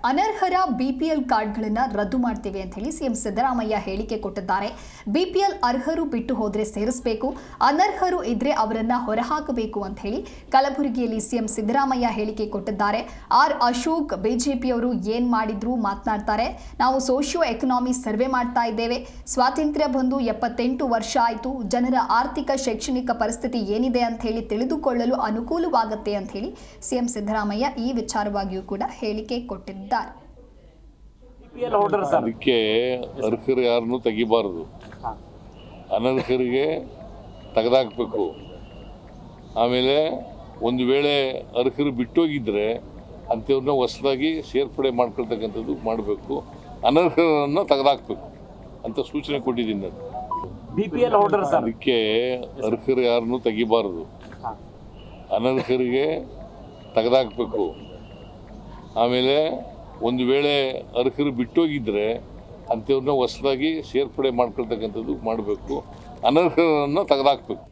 ಅನರ್ಹರ BPL ಕಾರ್ಡ್ಗಳನ್ನು ರದ್ದು ಮಾಡ್ತೇವೆ ಅಂತ ಹೇಳಿ ಸಿಎಂ ಸಿದ್ದರಾಮಯ್ಯ ಹೇಳಿಕೆ ಕೊಟ್ಟಿದ್ದಾರೆ. ಬಿಪಿಎಲ್ ಅರ್ಹರು ಬಿಟ್ಟು ಹೋದ್ರೆ ಸೇರಿಸಬೇಕು, ಅನರ್ಹರು ಇದ್ರೆ ಅವರನ್ನ ಹೊರಹಾಕಬೇಕು ಅಂತ ಹೇಳಿ ಕಲಬುರಗಿಯಲ್ಲಿ ಸಿಎಂ ಸಿದ್ದರಾಮಯ್ಯ ಹೇಳಿಕೆ ಕೊಟ್ಟಿದ್ದಾರೆ. ಆರ್ ಅಶೋಕ್ ಬಿಜೆಪಿಯವರು ಏನ್ ಮಾಡಿದ್ರು ಮಾತನಾಡ್ತಾರೆ. ನಾವು ಸೋಶಿಯೋ ಎಕನಾಮಿ ಸರ್ವೆ ಮಾಡ್ತಾ ಇದ್ದೇವೆ. ಸ್ವಾತಂತ್ರ್ಯ ಬಂದು 78 ವರ್ಷ ಆಯಿತು. ಜನರ ಆರ್ಥಿಕ ಶೈಕ್ಷಣಿಕ ಪರಿಸ್ಥಿತಿ ಏನಿದೆ ಅಂತ ಹೇಳಿ ತಿಳಿದುಕೊಳ್ಳಲು ಅನುಕೂಲವಾಗುತ್ತೆ ಅಂತ ಹೇಳಿ ಸಿಎಂ ಸಿದ್ದರಾಮಯ್ಯ ಈ ವಿಚಾರವಾಗಿಯೂ ಕೂಡ ಹೇಳಿಕೆ ಕೊಟ್ಟಿದ್ದಾರೆ. ಅದಕ್ಕೆ ಅರ್ಹರು ಯಾರನ್ನು ತೆಗಿಬಾರದು, ಅನರ್ಹರಿಗೆ ತೆಗೆದಾಕಬೇಕು. ಆಮೇಲೆ ಒಂದು ವೇಳೆ ಅರ್ಹರು ಬಿಟ್ಟೋಗಿದ್ರೆ ಅಂಥವ್ರನ್ನ ಹೊಸದಾಗಿ ಸೇರ್ಪಡೆ ಮಾಡ್ಕೊಳ್ತಕ್ಕಂಥದ್ದು ಮಾಡಬೇಕು, ಅನರ್ಹರನ್ನು ತೆಗೆದಾಕಬೇಕು ಅಂತ ಸೂಚನೆ ಕೊಟ್ಟಿದ್ದೀನಿ ನಾನು. ಬಿಪಿಎಲ್ ಹೋಲ್ಡರ್ ಅದಕ್ಕೆ ಅರ್ಹರು ಯಾರನ್ನು ತೆಗಿಬಾರದು, ಅನರ್ಹರಿಗೆ ತೆಗೆದಾಕಬೇಕು. ಆಮೇಲೆ ಒಂದು ವೇಳೆ ಅರ್ಹರು ಬಿಟ್ಟೋಗಿದ್ರೆ ಅಂಥವ್ರನ್ನ ಹೊಸದಾಗಿ ಸೇರ್ಪಡೆ ಮಾಡ್ಕೊಳ್ತಕ್ಕಂಥದ್ದು ಮಾಡಬೇಕು, ಅನರ್ಹರನ್ನು ತೆಗೆದಾಕಬೇಕು.